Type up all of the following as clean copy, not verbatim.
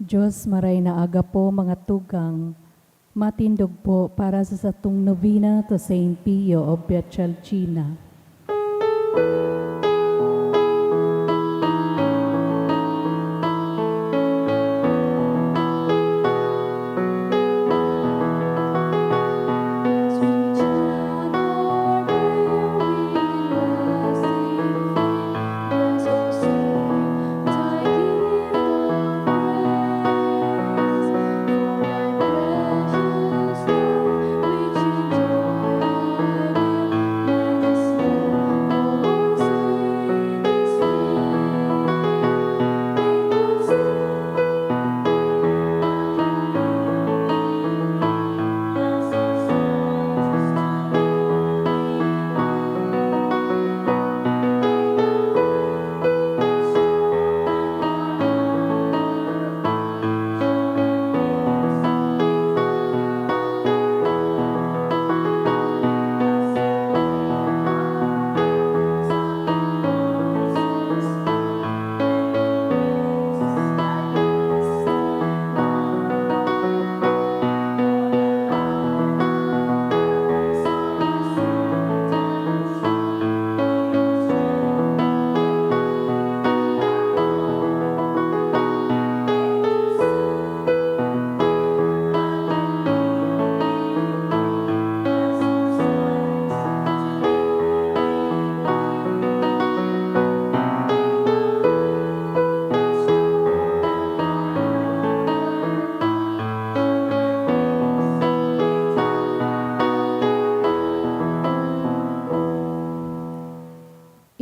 Diyos maray na aga po mga tugang, matindog po para sa satong novena to Saint Pio of Pietrelcina.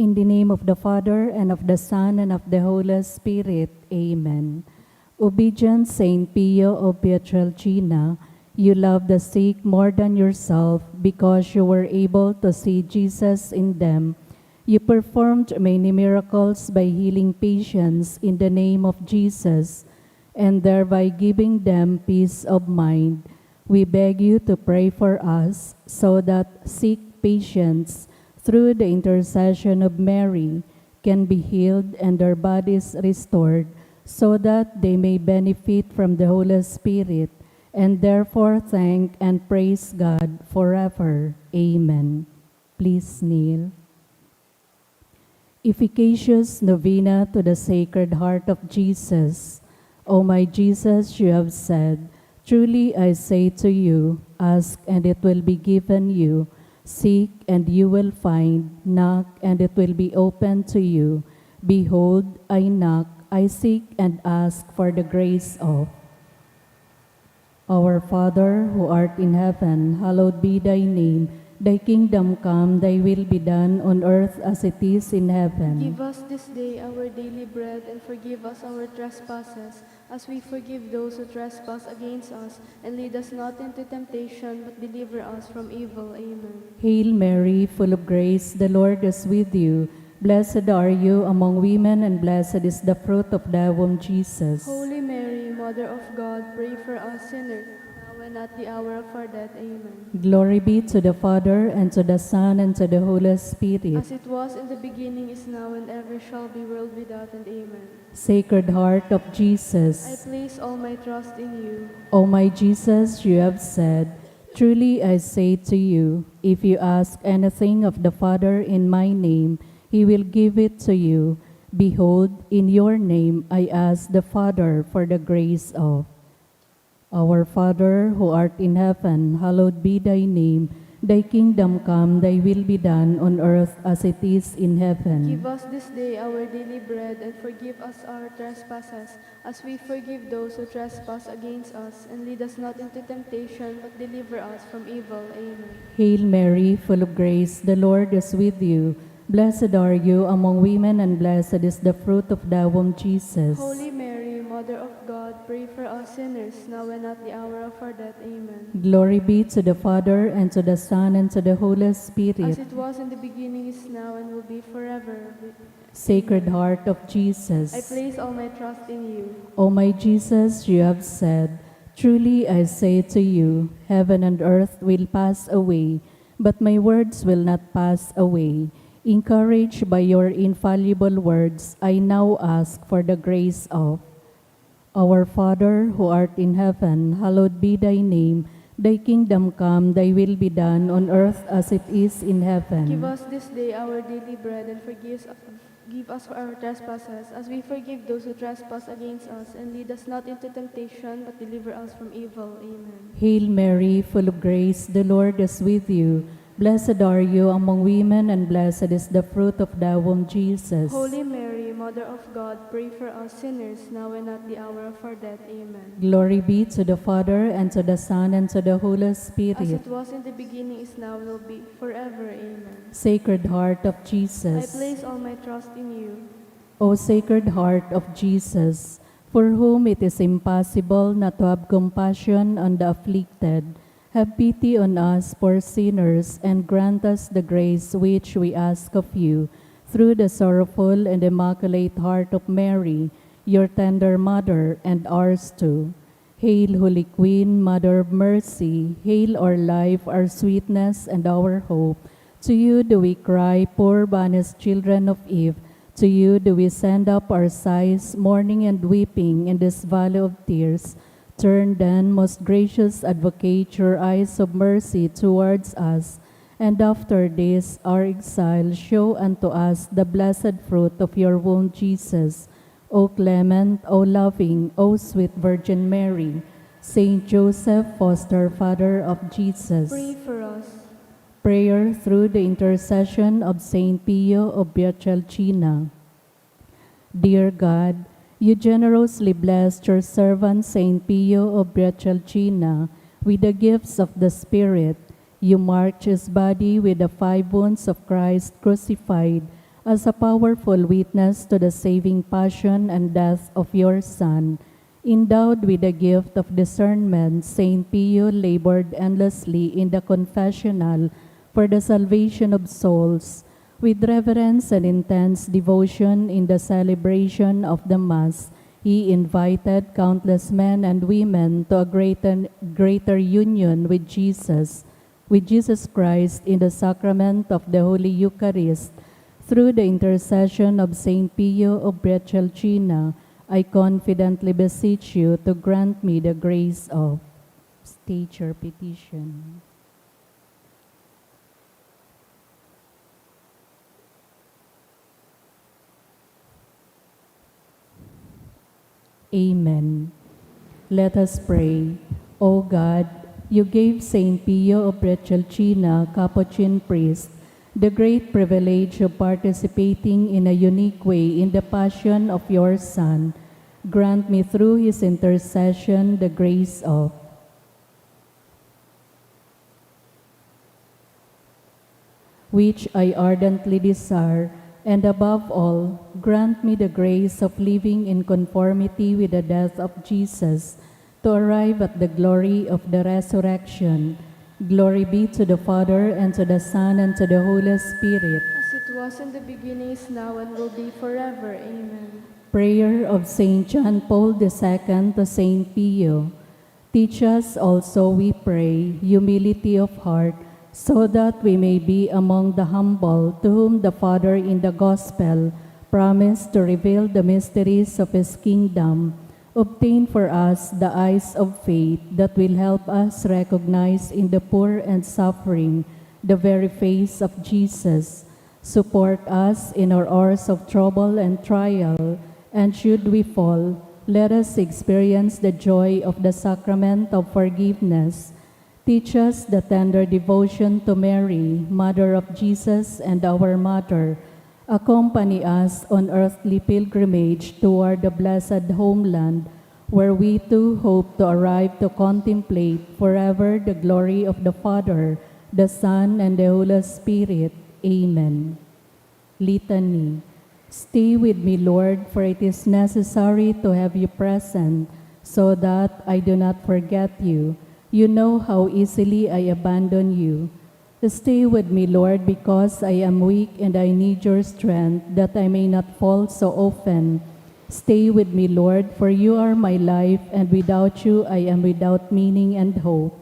In the name of the Father, and of the Son, and of the Holy Spirit. Amen. Obedient Saint Pio of Pietrelcina, you love the sick more than yourself because you were able to see Jesus in them. You performed many miracles by healing patients in the name of Jesus, and thereby giving them peace of mind. We beg you to pray for us so that sick patients, through the intercession of Mary, can be healed and their bodies restored, so that they may benefit from the Holy Spirit, and therefore thank and praise God forever. Amen. Please kneel. Efficacious Novena to the Sacred Heart of Jesus. O my Jesus, you have said, truly I say to you, ask and it will be given you. Seek and you will find, knock and it will be opened to you. Behold, I knock, I seek and ask for the grace of. Our Father, who art in heaven, hallowed be thy name. Thy kingdom come, thy will be done on earth as it is in heaven. Give us this day our daily bread, and forgive us our trespasses, as we forgive those who trespass against us. And lead us not into temptation, but deliver us from evil. Amen. Hail Mary, full of grace, the Lord is with you. Blessed are you among women, and blessed is the fruit of thy womb, Jesus. Holy Mary, Mother of God, pray for us sinners, now and at the hour of our death. Amen. Glory be to the Father, and to the Son, and to the Holy Spirit. As it was in the beginning, is now, and ever shall be, world without end. Amen. Sacred Heart of I Jesus. place all my trust in you. O my Jesus, you have said, truly I say to you, if you ask anything of the Father in my name, he will give it to you. Behold, in your name I ask the Father for the grace of. Our Father, who art in heaven, hallowed be thy name. Thy kingdom come, thy will be done on earth as it is in heaven. Give us this day our daily bread, and forgive us our trespasses, as we forgive those who trespass against us. And lead us not into temptation, but deliver us from evil. Amen. Hail Mary, full of grace, the Lord is with you. Blessed are you among women, and blessed is the fruit of thy womb, Jesus. Holy Mary, Mother of God, pray for us sinners, now and at the hour of our death. Amen. Glory be to the Father, and to the Son, and to the Holy Spirit. As it was in the beginning, is now, and will be forever. Sacred Heart of Jesus. I place all my trust in you. O my Jesus, you have said, truly I say to you, heaven and earth will pass away, but my words will not pass away. Encouraged by your infallible words, I now ask for the grace of. Our Father, who art in heaven, hallowed be thy name. Thy kingdom come, thy will be done on earth as it is in heaven. Give us this day our daily bread, and give us our trespasses, as we forgive those who trespass against us. And lead us not into temptation, but deliver us from evil. Amen. Hail Mary, full of grace, the Lord is with you. Blessed are you among women, and blessed is the fruit of thy womb, Jesus. Holy Mary, Mother of God, pray for us sinners, now and at the hour of our death. Amen. Glory be to the Father, and to the Son, and to the Holy As Spirit. it was in the beginning, is now, will be, forever. Amen. Sacred Heart of I Jesus. place all my trust in you. O Sacred Heart of Jesus, for whom it is impossible not to have compassion on the afflicted, have pity on us poor sinners, and grant us the grace which we ask of you, through the sorrowful and immaculate heart of Mary, your tender mother, and ours too. Hail, Holy Queen, Mother of Mercy, hail our life, our sweetness, and our hope. To you do we cry, poor banished children of Eve. To you do we send up our sighs, mourning and weeping in this valley of tears. Turn then, most gracious Advocate, your eyes of mercy towards us, and after this our exile, show unto us the blessed fruit of your womb, Jesus. O clement, O loving, O sweet Virgin Mary, Saint Joseph, foster father of Jesus. Pray for us. Prayer through the intercession of Saint Pio of Pietrelcina. Dear God, you generously blessed your servant Saint Pio of Pietrelcina with the gifts of the Spirit. You marked his body with the 5 wounds of Christ crucified as a powerful witness to the saving passion and death of your Son. Endowed with the gift of discernment, Saint Pio labored endlessly in the confessional for the salvation of souls. With reverence and intense devotion in the celebration of the Mass, he invited countless men and women to a greater union with Jesus Christ in the sacrament of the Holy Eucharist. Through the intercession of Saint Pio of Pietrelcina, I confidently beseech you to grant me the grace of. State your petition. Amen. Let us pray. O God, you gave Saint Pio of Pietrelcina, Capuchin priest, the great privilege of participating in a unique way in the passion of your Son. Grant me through his intercession the grace of. Which I ardently desire, and above all, grant me the grace of living in conformity with the death of Jesus, to arrive at the glory of the resurrection. Glory be to the Father, and to the Son, and to the Holy Spirit. As it was in the beginning, is now, and will be forever. Amen. Prayer of Saint John Paul II to Saint Pio. Teach us also, we pray, humility of heart, so that we may be among the humble, to whom the Father in the Gospel promised to reveal the mysteries of his kingdom. Obtain for us the eyes of faith that will help us recognize in the poor and suffering the very face of Jesus. Support us in our hours of trouble and trial, and should we fall, let us experience the joy of the sacrament of forgiveness. Teach us the tender devotion to Mary, Mother of Jesus and our Mother. Accompany us on earthly pilgrimage toward the blessed homeland, where we too hope to arrive to contemplate forever the glory of the Father, the Son, and the Holy Spirit. Amen. Litany. Stay with me, Lord, for it is necessary to have you present, so that I do not forget you. You know how easily I abandon you. Stay with me, Lord, because I am weak and I need your strength, that I may not fall so often. Stay with me, Lord, for you are my life, and without you I am without meaning and hope.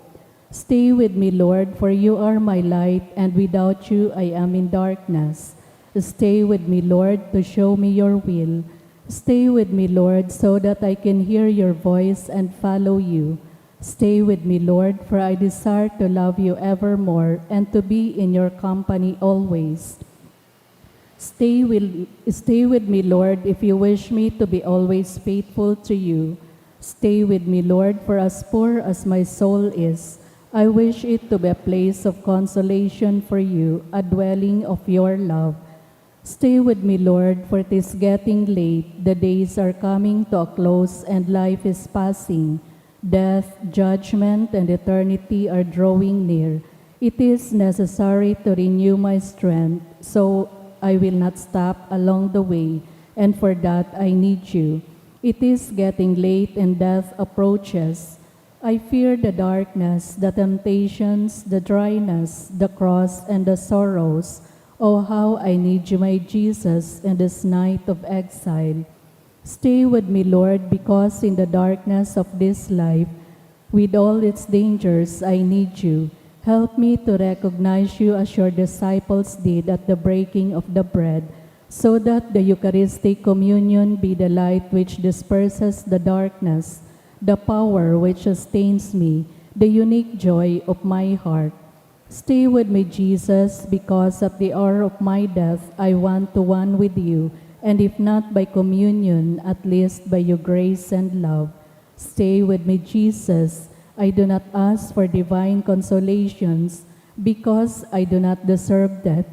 Stay with me, Lord, for you are my light, and without you I am in darkness. Stay with me, Lord, to show me your will. Stay with me, Lord, so that I can hear your voice and follow you. Stay with me, Lord, for I desire to love you evermore and to be in your company always. Stay with me, Lord, if you wish me to be always faithful to you. Stay with me, Lord, for as poor as my soul is, I wish it to be a place of consolation for you, a dwelling of your love. Stay with me, Lord, for it is getting late, the days are coming to a close, and life is passing. Death, judgment, and eternity are drawing near. It is necessary to renew my strength, so I will not stop along the way, and for that I need you. It is getting late and death approaches. I fear the darkness, the temptations, the dryness, the cross, and the sorrows. Oh, how I need you, my Jesus, in this night of exile. Stay with me, Lord, because in the darkness of this life, with all its dangers, I need you. Help me to recognize you as your disciples did at the breaking of the bread, so that the Eucharistic communion be the light which disperses the darkness, the power which sustains me, the unique joy of my heart. Stay with me, Jesus, because at the hour of my death I want to one with you, and if not by communion, at least by your grace and love. Stay with me, Jesus. I do not ask for divine consolations, because I do not deserve that,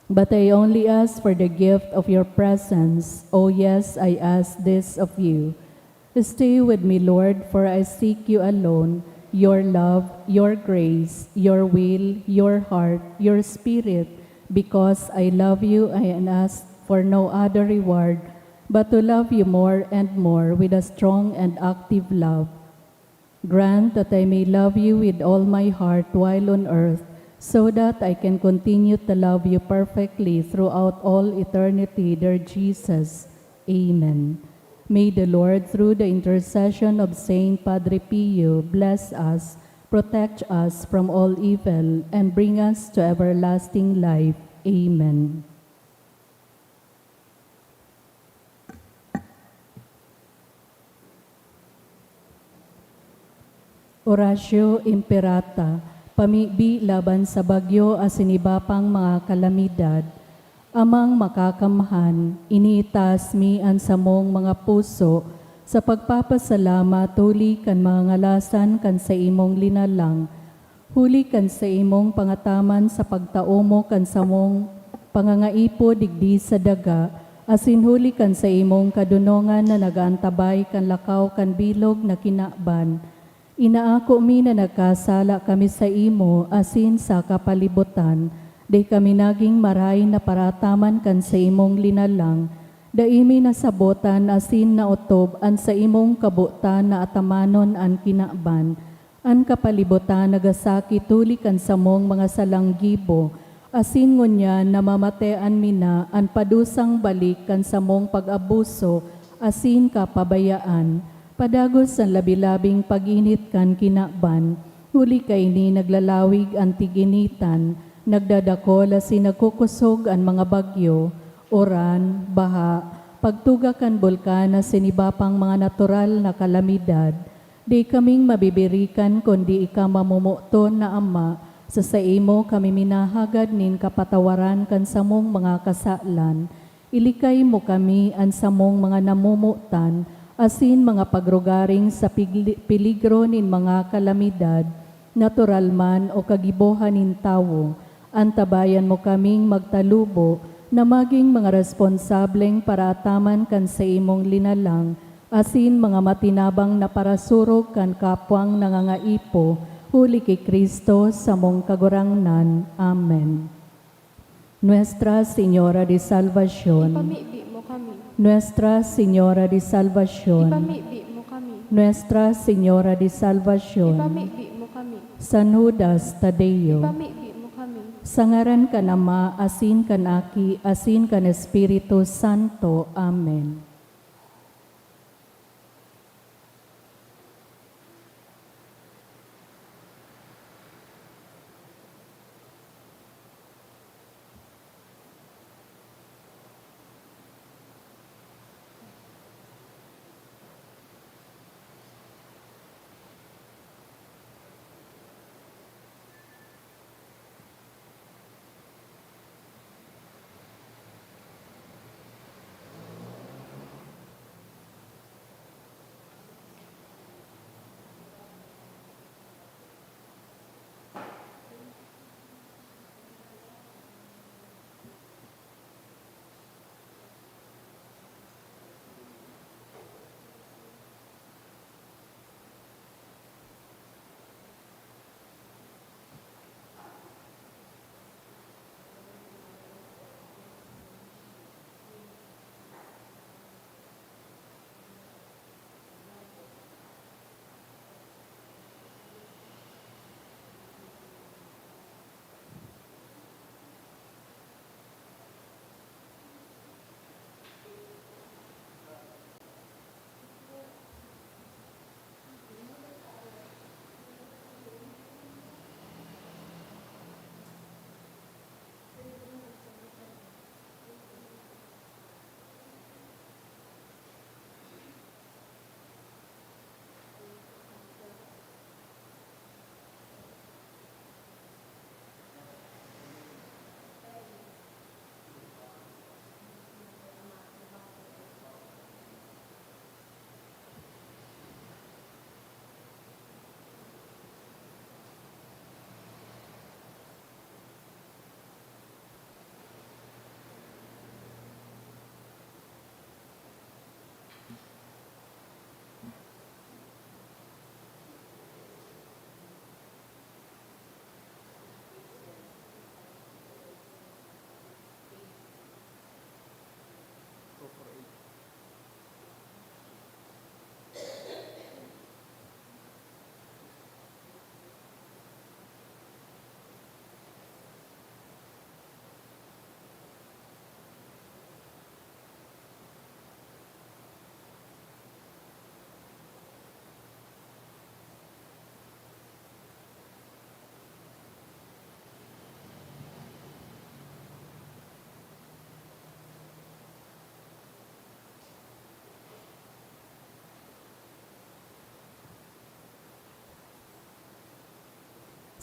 but I only ask for the gift of your presence. Oh yes, I ask this of you. Stay with me, Lord, for I seek you alone, your love, your grace, your will, your heart, your spirit, because I love you and ask for no other reward, but to love you more and more with a strong and active love. Grant that I may love you with all my heart while on earth, so that I can continue to love you perfectly throughout all eternity, dear Jesus. Amen. May the Lord, through the intercession of Saint Padre Pio, bless us, protect us from all evil, and bring us to everlasting life. Amen. Oratio Imperata, pamibi laban sa bagyo as sinibapang mga kalamidad. Amang makakamhan, iniitas mi ang samong mga puso, sa pagpapasalamat huli kan mga ngalasan kan sa imong linalang, huli kan sa imong pangataman sa pagtaumo kan samong pangangaipo digdi sa daga, asin huli kan sa imong kadunongan na nagaantabay kan lakaw kan bilog na kinaban. Inaako mi na nagkasala kami sa imo asin sa kapalibutan, di kami naging maray na parataman kan sa imong linalang, daimi na sabotan asin na utob an sa imong kabutan na atamanon an kinaban, an kapalibutan nagasakit tuli kan sa mong mga salanggibo, asin ngunyan na mamatean mina an padusang balik kan sa mong pag-abuso, asin kapabayaan, padagos ang labilabing pag-init kan kinaban, huli kay ni naglalawig ang tiginitan, nagdadakol asin nagkukusog ang mga bagyo, oran, baha, pagtugakan bulkan na sinibapang mga natural na kalamidad. Di kaming mabibirikan kundi ika mamumuton na Ama, sa imo kami minahagad nin kapatawaran kan samong mga kasalan. Ilikay mo kami ang samong mga namumutan, asin mga pagrugaring sa piligro nin mga kalamidad, natural man o kagibohan nin tawo. Antabayan mo kaming magtalubo na maging mga responsableng paraataman kan sa imong linalang, asin mga matinabang na parasurog kan kapwang nangangaipo, huli kay Kristo sa mong kagurangnan. Amen. Nuestra Señora de Salvación, Ipamibi mo kami. Nuestra Señora de Salvación, Ipamibi mo kami. Nuestra Señora de Salvación, Ipamibi mo kami. San Judas Tadeo, Ipamibi mo kami. sangaran ka Ama, asin kan Aki, asin kan Espiritu Santo. Amen.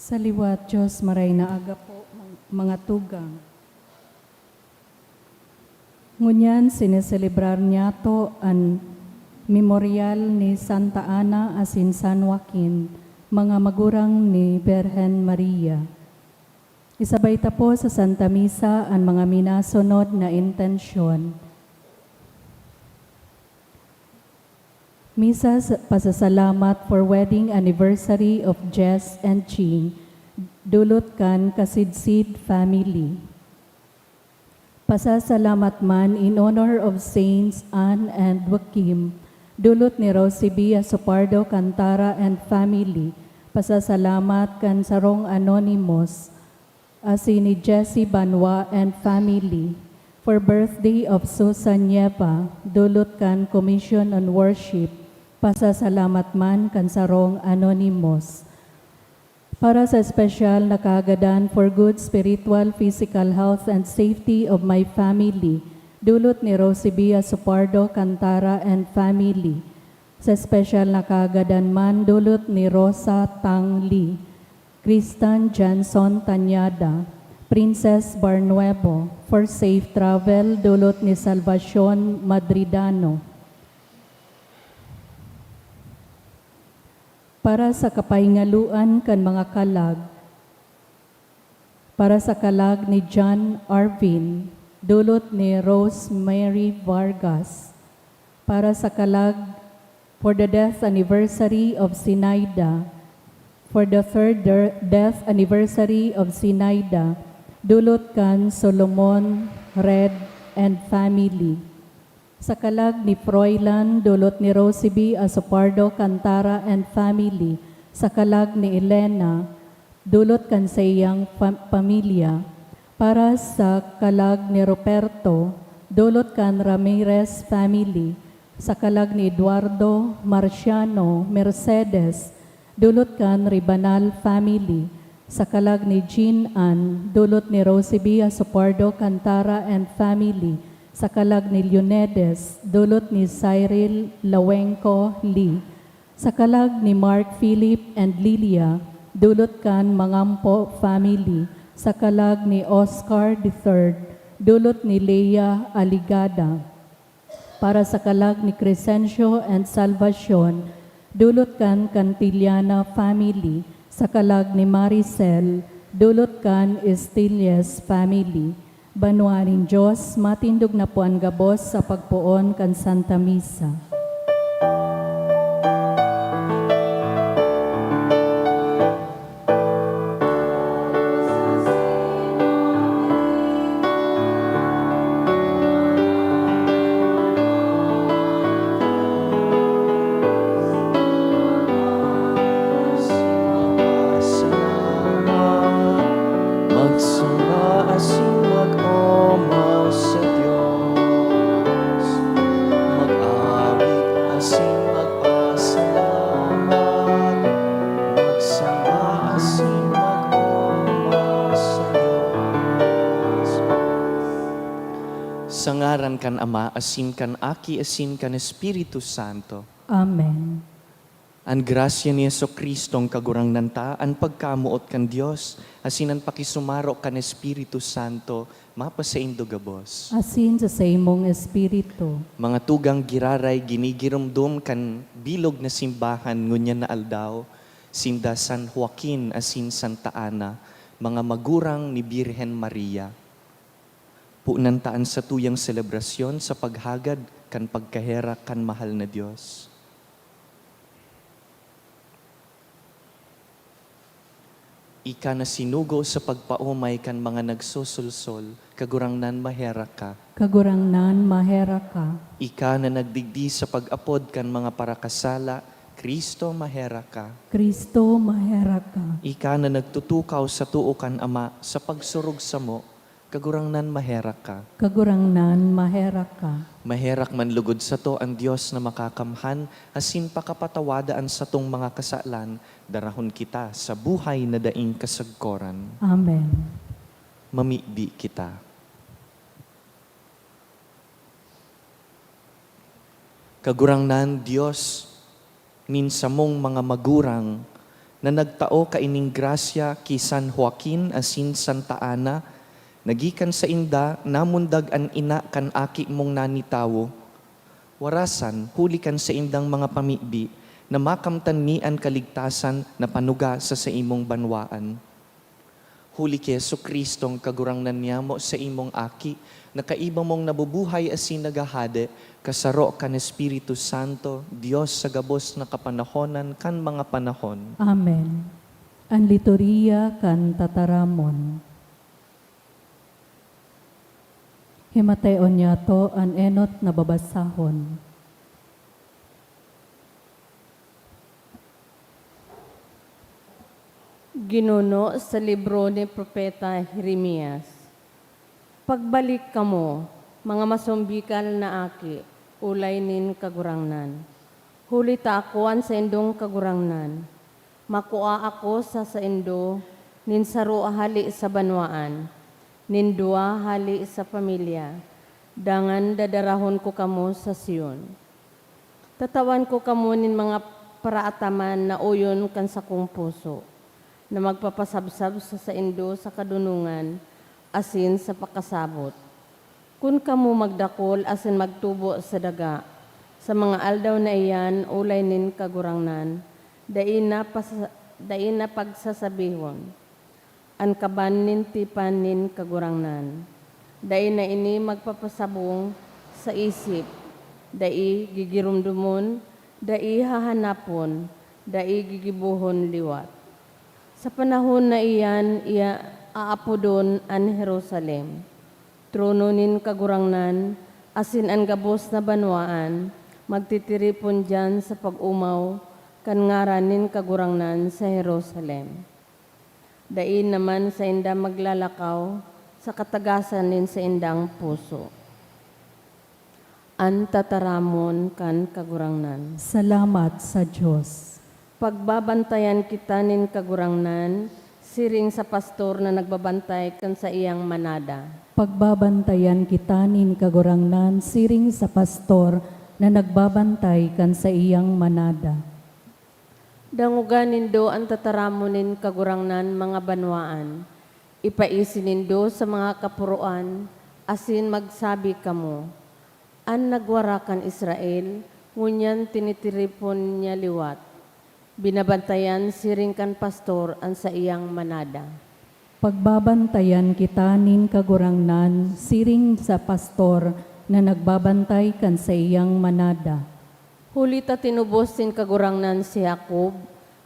Sa liwat, Diyos, maray na aga po, mga tugang. Ngunyan, sineselebrar niya to ang memorial ni Santa Ana asin San Joaquin, mga magurang ni Birhen Maria. Isabay ta po sa Santa Misa ang mga minasunod na intensyon. Misa pasasalamat for wedding anniversary of Jess and Ching, dulot kan Kasidsid family. Pasasalamat man in honor of Saints Anne and Joaquim, dulot ni Rosibia Sopardo Cantara and family. Pasasalamat kan Sarong Anonymous, asin ni Jessie Banwa and family. For birthday of Susan Nieva, dulot kan Commission on Worship. Pasasalamat man kan Sarong Anonymous. Para sa espesyal na kaagadan for good spiritual, physical health, and safety of my family, dulot ni Rosibia Sopardo Cantara and family. Sa espesyal na kaagadan man, dulot ni Rosa Tang Lee, Kristan Johnson Tanyada, Princess Barnuevo. For safe travel, dulot ni Salvacion Madridano. Para sa kapahingaluan kan mga kalag, para sa kalag ni John Arvin, dulot ni Rosemary Vargas. Para sa kalag for the death anniversary of Sinaida, for the third death anniversary of Sinaida, dulot kan Solomon Red and family. Sa kalag ni Froilan, dulot ni Rosibie Asopardo Cantara and family. Sa kalag ni Elena, dulot kan sa iyang pamilya. Para sa kalag ni Roberto, dulot kan Ramirez family. Sa kalag ni Eduardo Marciano Mercedes, dulot kan Ribanal family. Sa kalag ni Jean Ann, dulot ni Rosibie Asopardo Cantara and family. Sa kalag ni Leonedes, dulot ni Cyril Lawenco Lee. Sa kalag ni Mark Philip and Lilia, dulot kan Mangampo family. Sa kalag ni Oscar III, dulot ni Leia Aligada. Para sa kalag ni Crescencio and Salvacion, dulot kan Cantillana family. Sa kalag ni Maricel, dulot kan Estilles family. Banwaring Diyos, matindog na po ang gabos sa pagpuon kan Santa Misa. Sa ngaran kan Ama, asin kan Aki, asin kan Espiritu Santo. Amen. Ang grasya ni Jesucristo ang kagurang nanta, ang pagkamuot kan Dios, asin ang pakisumaro kan Espiritu Santo, mapasaindo gabos. Asin sa imong espiritu, Mga tugang giraray, ginigirumdum kan bilog na simbahan, ngunyan na aldaw, sinda San Joaquin, asin Santa Ana, mga magurang ni Birhen Maria. Puunantaan sa tuyang selebrasyon sa paghagad kan pagkahera kan mahal na Diyos. Ika na sinugo sa pagpaumay kan mga nagsusulsol, kagurangnan mahera ka. kagurangnan mahera ka. Ika na nagdigdi sa pag-apod kan mga parakasala, Kristo mahera ka. Kristo mahera ka. Ika na nagtutukaw sa tuo kan Ama sa pagsurog sa mo, kagurangnan mahera ka. Kagurangnan mahera ka. Maherak man lugod sa to ang Diyos na makakamhan, asin pakapatawadaan sa tong mga kasalan, darahon kita sa buhay na daing kasagkoran. Amen. Mamidi kita. Kagurangnan Diyos, minsa mong mga magurang, na nagtao kaining grasya ki San Joaquin asin Santa Ana, nagikan sa inda namundag an ina kan aki mong nanitawo. Warasan, huli kan sa indang mga pamibi, na makamtan mi an kaligtasan na panuga sa imong banwaan. Huli ki Jesucristong kagurangnan niyamo sa imong aki, na kaiba mong nabubuhay asin nagahade, kasaro kan Espiritu Santo, Diyos sa gabos na kapanahonan kan mga panahon. Amen. Ang liturhiya kan tataramon. Himateon niya to an enot na babasahon. Ginuno sa libro ni Propeta Jeremias. Pagbalik kamo, mga masumbikal na aki, ulay nin kagurangnan. Huli ta akuan sa indong kagurangnan. Makua ako sa indo, nin saro hali sa banwaan, nin dua hali sa pamilya. Dangan dadarahon ko kamo sa Sion. Tatawan ko kamo nin mga paraataman na uyon kan sa kong puso, na magpapasabsab sa indo sa kadunungan, asin sa pakasabot. Kun kamo magdakol asin magtubo sa daga, sa mga aldaw na iyan ulay nin kagurangnan, dain na pagsasabihon. An kaban nin tipan nin kagurangnan, dain na ini magpapasabong sa isip, dai gigirumdumon, dai hahanapon, dai gigibuhon liwat. Sa panahon na iyan, aapodon an Jerusalem. Trono nin kagurangnan, asin an gabos na banwaan, magtitiripon dyan sa pag-umaw, kan ngaran nin kagurangnan sa Jerusalem. Dain naman sa inda maglalakaw, sa katagasan nin sa indang puso. An tataramon kan kagurangnan. Salamat sa Diyos. Pagbabantayan kita nin kagurangnan, siring sa pastor na nagbabantay kan sa iyang manada. Pagbabantayan kita nin kagurangnan, siring sa pastor na nagbabantay kan sa iyang manada. Dangugan nindo ang tataramon nin kagurangnan mga banwaan. Ipaisin nindo sa mga kapuruan, asin magsabi kamo, an nagwarakan Israel, ngunyan tinitiripon niya liwat. Binabantayan siring kan pastor ang sa iyang manada. Pagbabantayan kita nin kagurangnan, siring sa pastor na nagbabantay kan sa iyang manada. Huli ta tinubos sin kagurangnan si Jacob,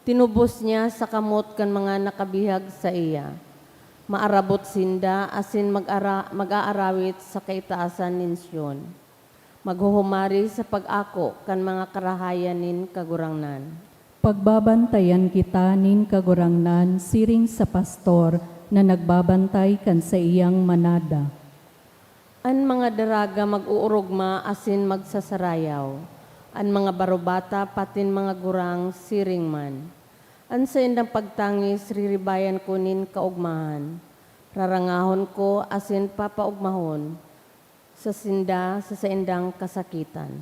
tinubos niya sa kamot kan mga nakabihag sa iya. Maarabot sinda asin mag-aarawit sa kaitaasan nin Sion. Maghuhumari sa pag-ako kan mga karahayan nin kagurangnan. Pagbabantayan kita nin kagurangnan, siring sa pastor na nagbabantay kan sa iyang manada. An mga daraga mag-uurugma asin magsasarayaw. An mga barubata patin mga gurang siring man. An sa indang pagtangis riribayan ko nin kaugmahan. Rarangahon ko asin papaugmahon sa indang kasakitan.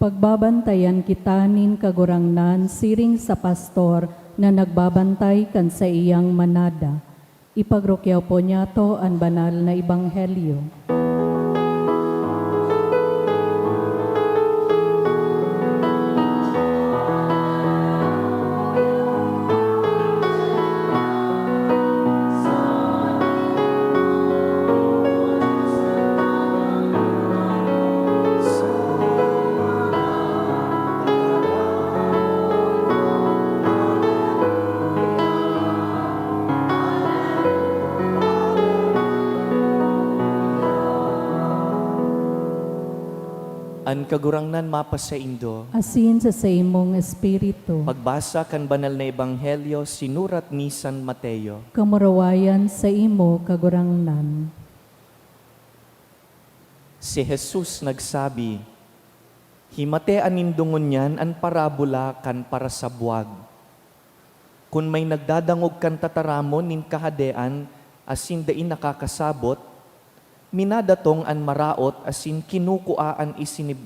Pagbabantayan kita nin kagurangnan, siring sa pastor na nagbabantay kan sa iyang manada. Ipagrokyaw po niya to ang banal na ebanghelyo. An kagurangnan mapa sa indo, Asin sa imong espiritu, pagbasa kan banal na ebanghelyo sinurat ni San Mateo. kamurawayan sa imo kagurangnan. Si Jesus nagsabi, himate anindungon niyan an parabola kan para sa buwag. Kung may nagdadangog kan tataramon nin kahadean, asin dain nakakasabot, minadatong an maraot asin kinukua an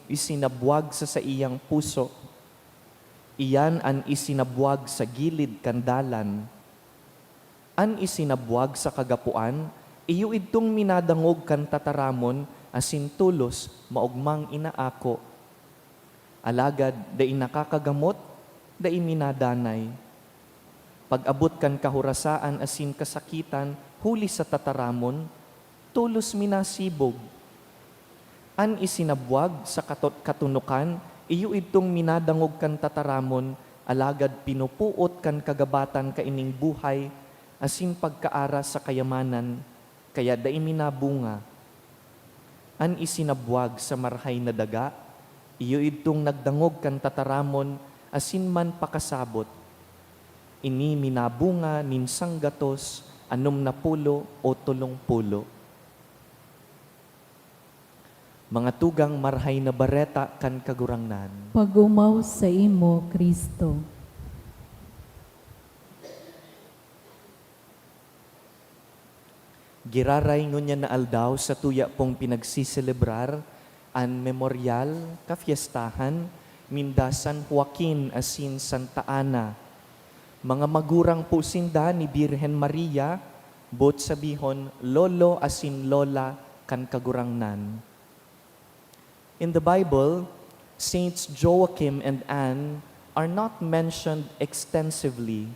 isinabwag sa iyang puso. Iyan an isinabwag sa gilid kandalan. An isinabwag sa kagapuan, iyo idtong minadangog kan tataramon, asin tulos maugmang inaako. Alagad, dai nakakagamot, dai minadanay. Pag-abot kan kahurasaan asin kasakitan, huli sa tataramon, tulos minasibog. An isinabwag sa katunukan, iyo itong minadangog kan tataramon, alagad pinupuot kan kagabatan kaining buhay, asin pagkaara sa kayamanan, kaya dai minabunga. An isinabwag sa marhay na daga, iyo itong nagdangog kan tataramon, asin man pakasabot. Ini minabunga ninsang gatos, 60 o 30. Mga tugang marhay na bareta kan kagurangnan. Pagumaw sa imo, Kristo. Giraray ngunya na aldaw sa tuya pong pinagsiselebrar an memorial kafiestahan minda San Joaquin asin Santa Ana. Mga magurang po sinda ni Birhen Maria, bot sabihon lolo asin lola kan kagurangnan. In the Bible, Saints Joachim and Anne are not mentioned extensively.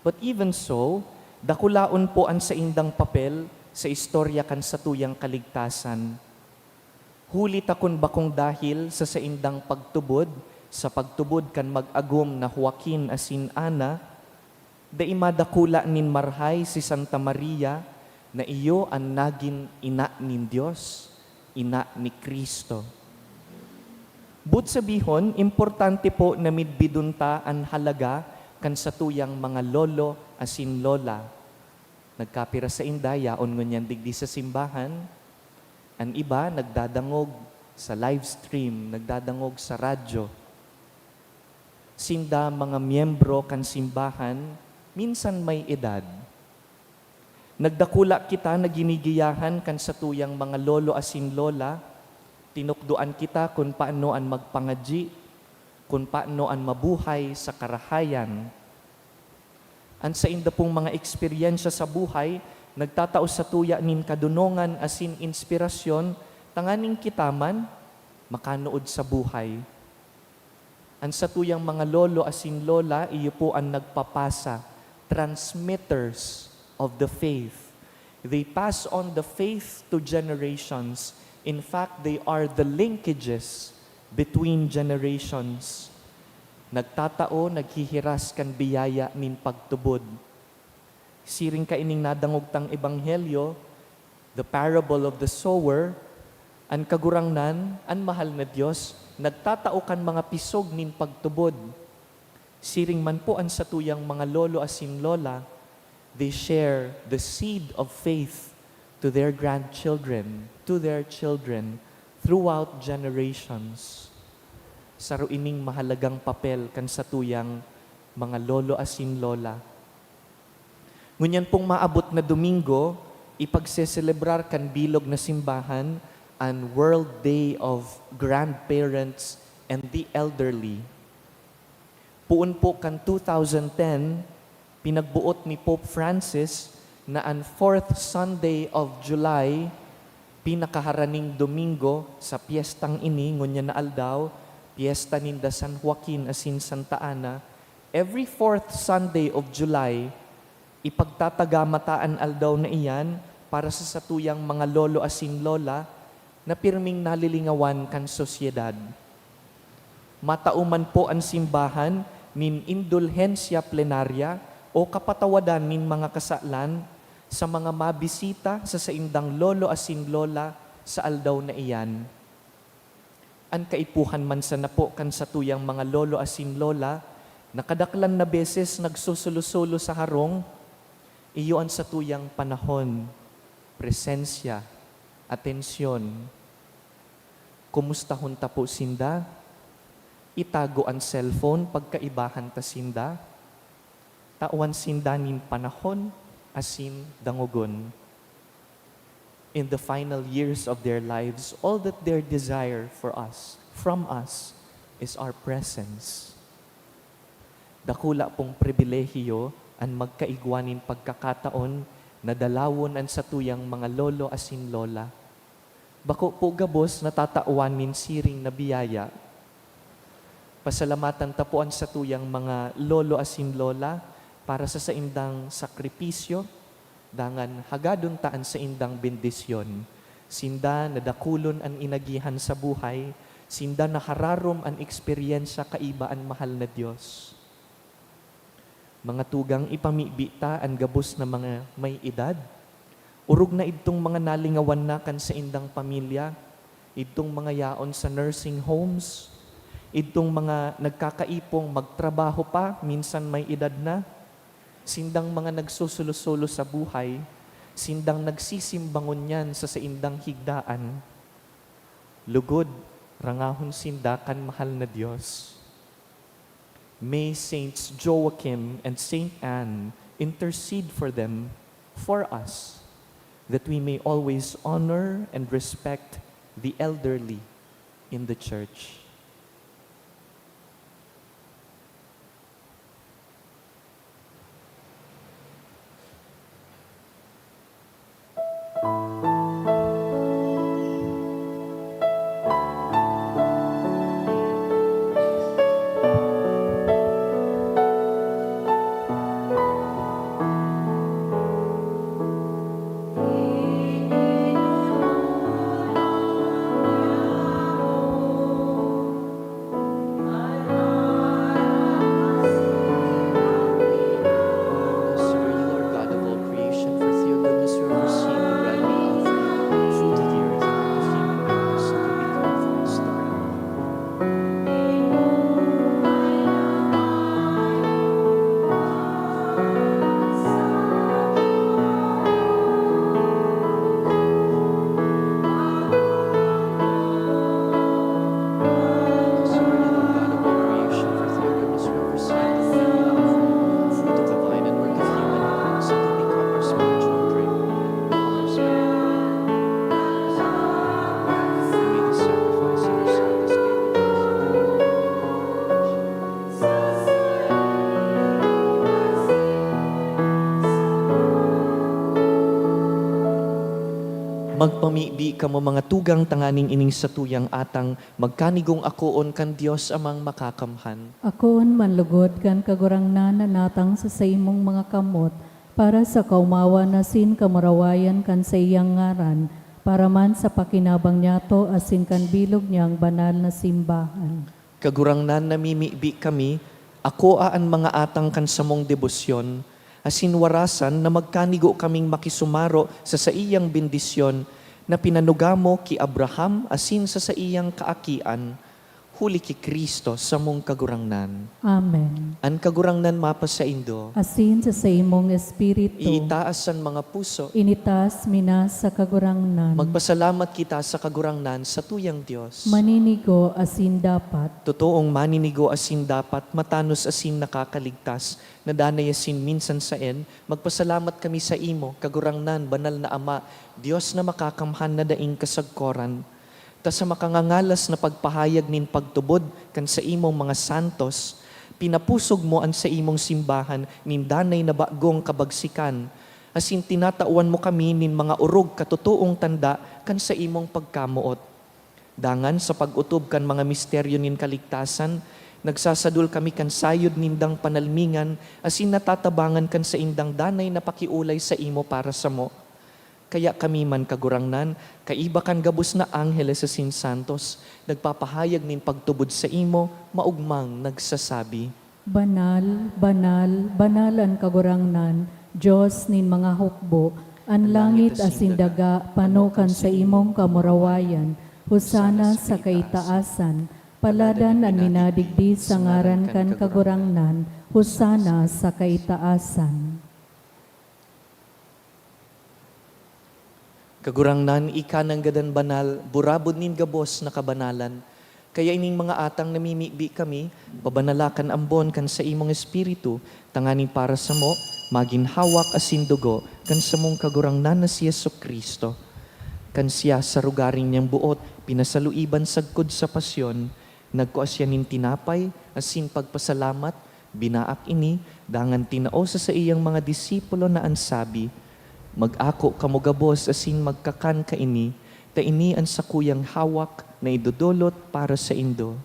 But even so, dakulaon po ang sa indang papel sa istorya kan sa tuyang kaligtasan. Huli takon bakong dahil sa indang pagtubod, sa pagtubod kan mag-agom na Joaquin asin Ana, daima dakula nin marhay si Santa Maria na iyo ang naging ina nin Diyos, ina ni Kristo. But sabihon, importante po na midbidunta ang halaga kan sa tuyang mga lolo asin lola. Nagkapira sa indaya, on ngunyan digdi sa simbahan. Ang iba, nagdadangog sa live stream, nagdadangog sa radyo. Sinda mga miyembro kan simbahan, minsan may edad. Nagdakula kita na ginigiyahan kan sa tuyang mga lolo asin lola, tinukduan kita kung paano ang magpangadji, kung paano ang mabuhay sa karahayan. Ang sa inda pong mga eksperyensya sa buhay, nagtatao sa tuya nin kadunongan asin inspirasyon, tanganing kitaman, makanood sa buhay. Ang sa tuyang mga lolo asin lola, iyo po ang nagpapasa, transmitters of the faith. They pass on the faith to generations. In fact, they are the linkages between generations. Nagtatao, naghihiras kan biyaya nin pagtubod. Siring kaining nadangog tang ebanghelyo, the parable of the sower, ang kagurangnan, ang mahal na Diyos, nagtatao kan mga pisog nin pagtubod. Siring man po ang satuyang mga lolo asin lola, they share the seed of faith to their grandchildren, to their children, throughout generations. Saruining mahalagang papel kan satuyang mga lolo asin lola. Ngunyan pong maabot na Domingo, ipagseselebrar kan bilog na simbahan ang World Day of Grandparents and the Elderly. Puun po kan 2010, pinagbuot ni Pope Francis na ang 4th Sunday of July, pinakaharaning Domingo sa piyestang ini, ngunyan na aldaw, piyesta ninda San Joaquin asin Santa Ana, every 4th Sunday of July, ipagtatagamataan aldaw na iyan para sa satuyang mga lolo asin lola na pirming nalilingawan kan sosyedad. Matauman po ang simbahan nin indulhensya plenarya o kapatawadan nin mga kasalan sa mga mabisita sa saindang lolo asin lola sa aldaw na iyan. Ang kaipuhan man sa napo kan satuyang mga lolo asin lola, nakadaklan na beses nagsusulo-sulo sa harong, iyo ang satuyang panahon, presensya, atensyon. Kumusta hunta po sinda? Itago ang cellphone pagkaibahan ta sinda. Tawan sinda nin panahon asin dangogon. In the final years of their lives, all that their desire for us, from us, is our presence. dakula pong pribilehiyo ang magkaigwanin pagkakataon na dalawon ang satuyang mga lolo asin lola. Bako po gabos natatauanin siring na biyaya. Pasalamatan tapuan sa tuyang mga lolo asin lola para sa saindang sakripisyo, dangan hagadon taan sa indang bendisyon. Sinda nadakulon an inagihan sa buhay, sinda nakararom an eksperyensya kaiba an mahal na Dios. Mga tugang ipamibita ang gabos na mga may edad, urog na itong mga nalingawan na kan sa indang pamilya, itong mga yaon sa nursing homes, itong mga nagkakaipong magtrabaho pa, minsan may edad na, sindang mga nagsusulo-sulo sa buhay, sindang nagsisimbangon yan sa saindang higdaan. Lugod, rangahon sinda kan mahal na Diyos. May Saints Joachim and Saint Anne intercede for them, for us, that we may always honor and respect the elderly in the church. Consider you, Lord God of all creation, for through your goodness we have received the bread we offer you, fruit of the earth, and of human beings, to be come from the start. Consider you, Lord God of all creation, for through your goodness we have received the bread we offer you, fruit of the vine and work of human hands, and to become our spiritual drink. Our spirit. And may the sacrifice of your Son this day be Magpamibi kamo mga tugang tanganing ining sa tuyang atang magkanigong akoon kan Dios amang makakamhan. Akoon manlugod kan kagurangnan na natang sa imong mga kamot, para sa kaumawa na sin kamurawayan kan sa iyang ngaran, para man sa pakinabang niyato asin kan bilog niyang banal na simbahan. Kagurangnan namimibi kami, ako aan mga atang kan samong debosyon, asin warasan na magkanigo kaming makisumaro sa iyang bendisyon na pinanugamo ki Abraham asin sa iyang kaakian, huli ki Kristo sa mong kagurangnan. Amen. An kagurangnan mapa sa indo, Asin sa imong espiritu, iitaas ang mga puso, initas minas sa kagurangnan, magpasalamat kita sa kagurangnan sa tuyang Diyos. maninigo asin dapat, Totoong maninigo asin dapat, matanos asin nakakaligtas, na danay asin minsan saen, magpasalamat kami sa imo, kagurangnan, banal na Ama, Diyos na makakamhan na daing kasagkoran, ta sa makangangalas na pagpahayag nin pagtubod kan sa imong mga santos, pinapusog mo ang sa imong simbahan nin danay na bagong kabagsikan, asin tinatauan mo kami nin mga urog katotoong tanda kan sa imong pagkamuot. Dangan sa pag-utob kan mga misteryo nin kaligtasan, nagsasadul kami kan sayod nindang panalmingan, asin natatabangan kan sa indang danay na pakiulay sa imo para sa mo. Kaya kami man kagurangnan, kaiba kan gabos na angheles sa sinsantos, nagpapahayag nin pagtubod sa imo, maugmang nagsasabi, banal, banal, banal ang kagurangnan, Diyos nin mga hukbo, ang langit asin daga, panukan sa imong kamurawayan, husana sa kaitaasan, paladan ang minadigdi sa ngaran kan kagurangnan, husana sa kaitaasan. Kagurangnan, ika ng gadan banal, burabod nin gabos na kabanalan. Kaya ining mga atang namimibi kami, pabanalakan ambon kan sa imong espiritu, tanganing para sa mo, maging hawak asin dugo, kan sa mong kagurangnan na si Yesu Kristo. Kan siya sa rugaring niyang buot, pinasaluiban sagkod sa pasyon, nagkuasya nin tinapay, asin pagpasalamat, Binaak ini, dangan tinaosa sa iyang mga disipulo na ansabi, mag-ako kamo gabos asin magkakan ka ini, ta ini ang sakuyang hawak na idudulot para sa indo.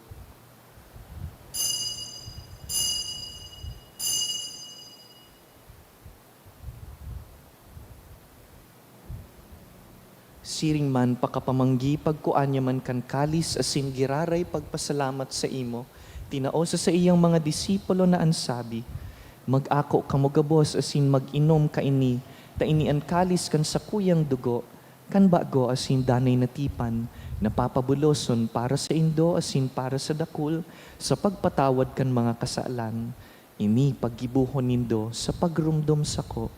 Siring man pakapamanggi pagkuanya man kan kalis asin giraray pagpasalamat sa imo, tinaosa sa iyang mga disipulo na ansabi, mag-ako kamo gabos asin mag-inom ka ini, ta ini ang kalis kan sakuyang dugo, kan bago asin danay natipan, napapabuloson para sa indo asin para sa dakul, sa pagpatawad kan mga kasalan, ini paggibuhon nindo sa pagrumdum sako.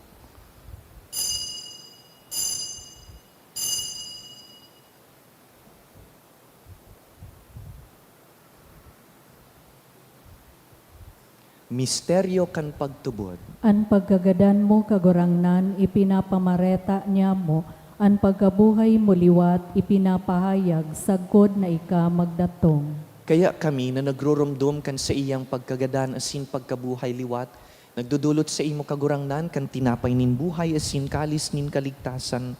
Misteryo kan pagtubod. An pagkagadan mo kagurangnan, ipinapamareta niya mo, an pagkabuhay mo liwat, ipinapahayag, sagod na ika magdatong. Kaya kami na nagrurumdum kan sa iyang pagkagadan asin pagkabuhay liwat, nagdudulot sa imo kagurangnan kan tinapay nin buhay asin kalis nin kaligtasan.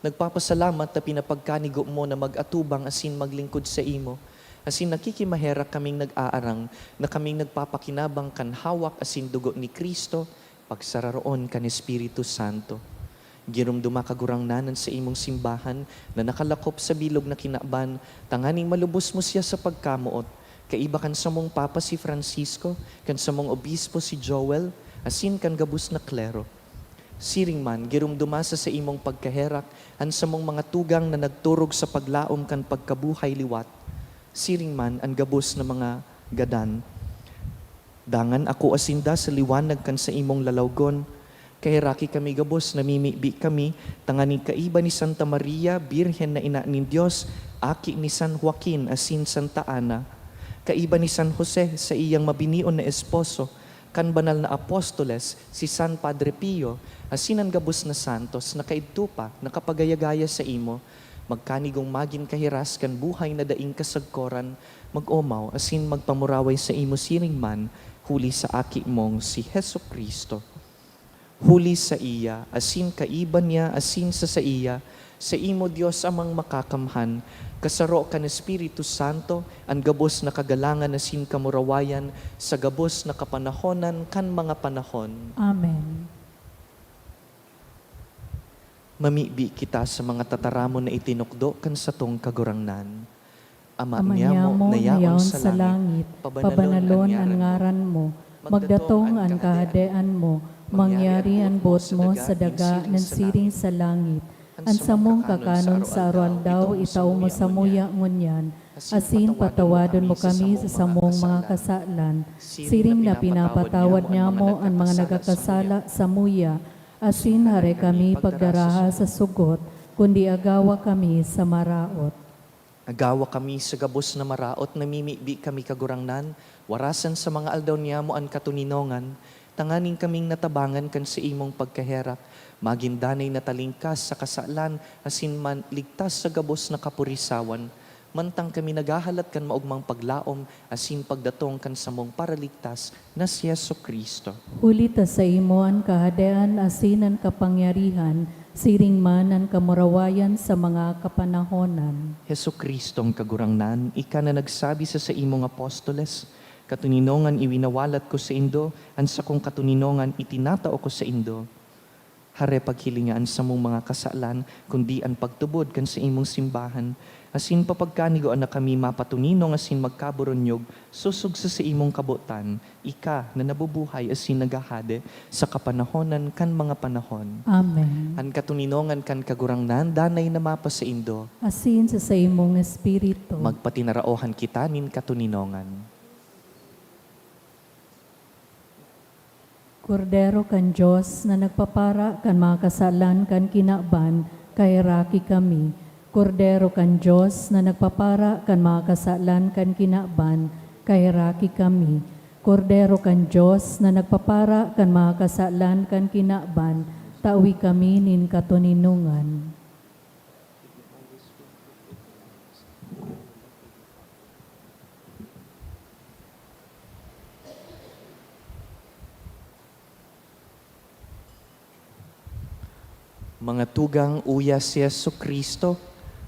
Nagpapasalamat na pinapagkanigo mo na mag-atubang asin maglingkod sa imo. Asin nakikimahera kaming nag-aarang na kaming nagpapakinabang kan hawak asin dugo ni Kristo, pagsararoon kan Espiritu Santo. Girumduma kagurangnanan sa imong simbahan na nakalakop sa bilog na kinaban, tanganing malubos mo siya sa pagkamuot. Kaiba kan sa mong Papa si Francisco, kan sa mong Obispo si Joel, asin kan gabus na klero. Siring man, girumduma sa imong pagkaherak, an sa mong mga tugang na nagturog sa paglaom kan pagkabuhay liwat. Siring man ang gabos na mga gadan. Dangan ako asinda sa liwanag kan sa imong lalawgon, kay raki kami gabos, namimibi kami, tanganing kaiba ni Santa Maria, Birhen na ina ni Diyos, aki ni San Joaquin asin Santa Ana, kaiba ni San Jose sa iyang mabinion na esposo, kan banal na apostoles, si San Padre Pio, asin ang gabos na santos, na kaidtupa, nakapagayagaya sa imo, magkanigong magin kahiras kan buhay na daing kasagkoran, mag-omaw asin magpamuraway sa imo siring man, huli sa aki mong si Heso Kristo. Huli sa iya, asin kaiban niya, asin sa iya, sa imo Dios amang makakamhan, kasaro kan Espiritu Santo, ang gabos na kagalangan asin kamurawayan, sa gabos na kapanahonan kan mga panahon. Amen. Mamibi kita sa mga tataramon na itinukdo kan sa tong kagurangnan. Ama Ama niya niya mo, mo, nayaon sa langit, pabanalon ang ngaran mo, magdatong ang kahadean mo, mangyari ang bot mo sa daga ng siring sa langit. Ang samong kakanon sa aral daw, itaw mo sa muya ngunyan, asin patawadon mo kami sa samong mga kasalan, siring na pinapatawad niya mo ang mga nagakasala sa muya, asin hare kami pagdaraha sa sugot, kundi agawa kami sa maraot. Agawa kami sa gabos na maraot, namimibi kami kagurangnan, warasan sa mga aldaw niya mo ang katuninongan, tanganing kaming natabangan kan sa imong pagkaherak, magindanay na talingkas sa kasalan, asin man ligtas sa gabos na kapurisawan, mantang kami nagahalat kan maugmang paglaom, asin pagdatong kan samong paraligtas na si Yesu Kristo. Ulita sa imo ang kahadean, asin ang kapangyarihan, siring man ang kamurawayan sa mga kapanahonan. Yesu Kristo ang kagurangnan, ika na nagsabi sa imong apostoles, katuninongan iwinawalat ko sa indo, ang sa kong katuninongan itinatao ko sa indo. Hare paghilingaan sa mong mga kasalan, kundi ang pagtubod kan sa imong simbahan, asin papagkanigo na kami mapatuninong asin magkaburonyog, susug sa imong kabutan, ika na nabubuhay asin nagahade sa kapanahonan kan mga panahon. Amen. Ang katuninongan kan kagurangnan, danay na mapa sa indo, Asin sa imong espiritu. magpatinaraohan kita nin katuninongan. Kordero kan Diyos na nagpapara kan mga kasalan kan kinaban, kay raki kami. Kordero kan Diyos na nagpapara kan mga kasalan kan kinaban, kay raki kami. Kordero kan Diyos na nagpapara kan mga kasalan kan kinaban, tawi kami nin katuninungan. Mga tugang uya si Yesu Kristo,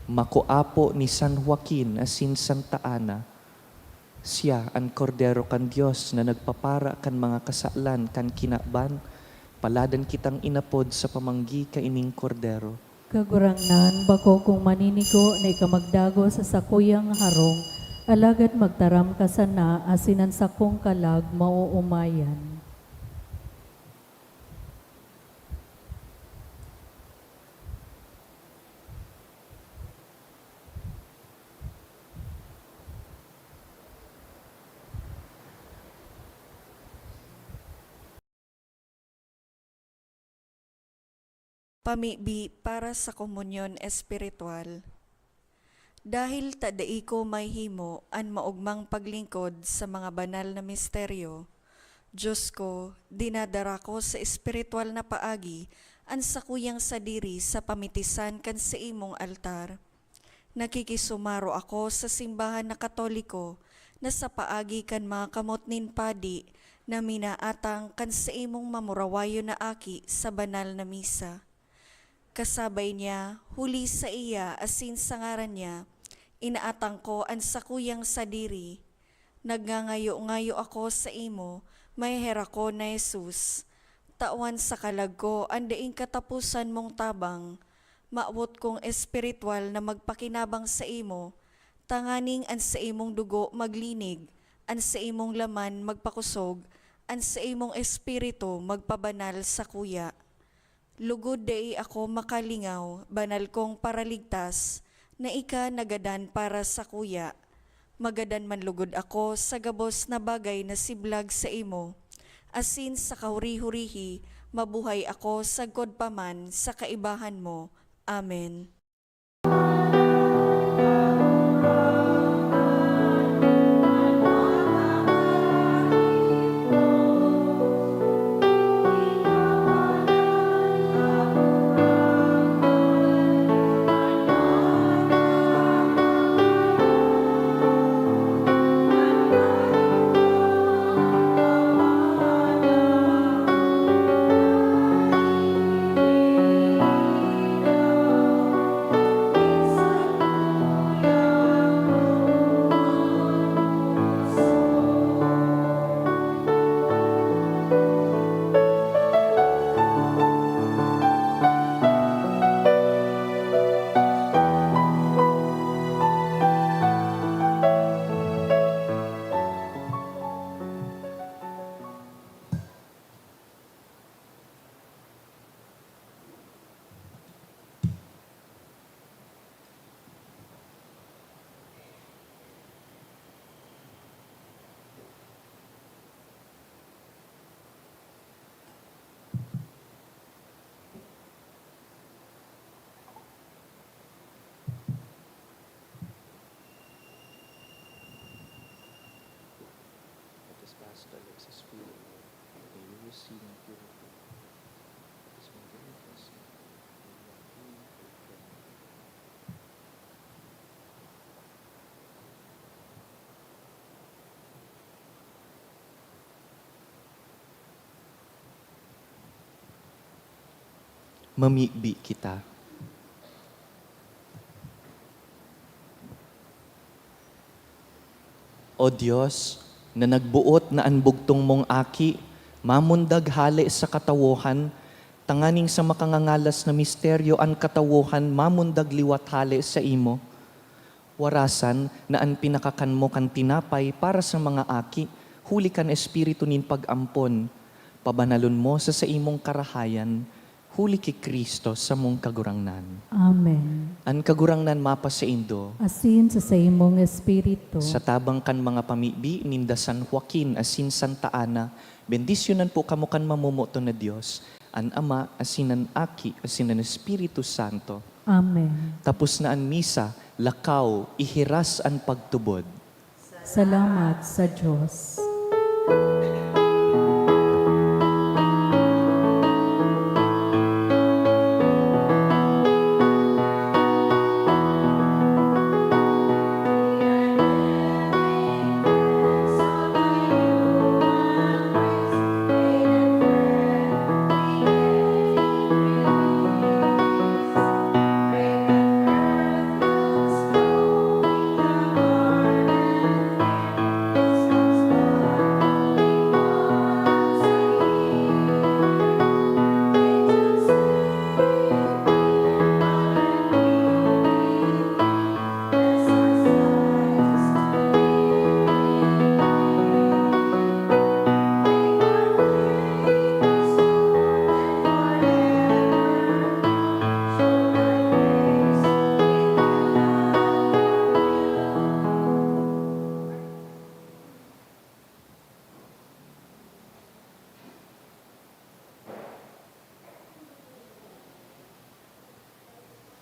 makuapo ni San Joaquin asin Santa Ana. Siya ang kordero kan Dios na nagpapara kan mga kasalan kan kinaban, paladan kitang inapod sa pamanggi ka ining kordero. Kagurangnan, bako kung maninigo na ikamagdago sa sakuyang harong, alagad magtaram ka sana asinan sakong kalag mauumayan. Pamibi para sa komunyon espiritual. Dahil tadai ko may himo an maugmang paglingkod sa mga banal na misteryo, Diyos ko, dinadara ko sa espiritual na paagi an sakuyang sadiri sa pamitisan kan sa imong altar. Nakikisumaro ako sa simbahan na Katoliko na sa paagi kan mga kamot nin padi na minaatang kan sa imong mamurawayo na aki sa banal na misa. Kasabay niya, huli sa iya asin sa ngaran niya, inaatang ko ang sakuyang sadiri. Nagngangayo-ngayo ako sa imo, may hera ko na Jesus. Tawan sa kalag ko, andaing katapusan mong tabang. Maawot kong espiritual na magpakinabang sa imo, tanganing an sa imong dugo maglinig, an sa imong laman magpakusog, an sa imong espiritu magpabanal sa kuya. Lugod dai ako makalingaw, banal kong paraligtas, na ika nagadan para sa kuya. Magadan man lugod ako sa gabos na bagay na siblag sa imo. Asin sa kahuri-hurihi, mabuhay ako sa godpaman sa kaibahan mo. Amen. Mamibi kita. O Diyos, na nagbuot na anbugtong mong aki, mamundag hali sa katawuhan, tanganing sa makangangalas na misteryo an katawuhan, mamundag liwat hali sa imo. Warasan na an pinakakan mo kan tinapay para sa mga aki, huli kan espiritu nin pag-ampon, pabanalon mo sa imong karahayan, huli ki Kristo sa mong kagurangnan. Amen. An kagurangnan mapa sa Indo, Asin sa imong espiritu, sa tabang kan mga pamibi, ninda San Joaquin, asin Santa Ana, bendisyonan po kamo kan mamumuto na Diyos, an Ama, asinan Aki, asinan Espiritu Santo. Amen. Tapos na an misa, lakaw, ihiras an pagtubod. Salamat sa Diyos.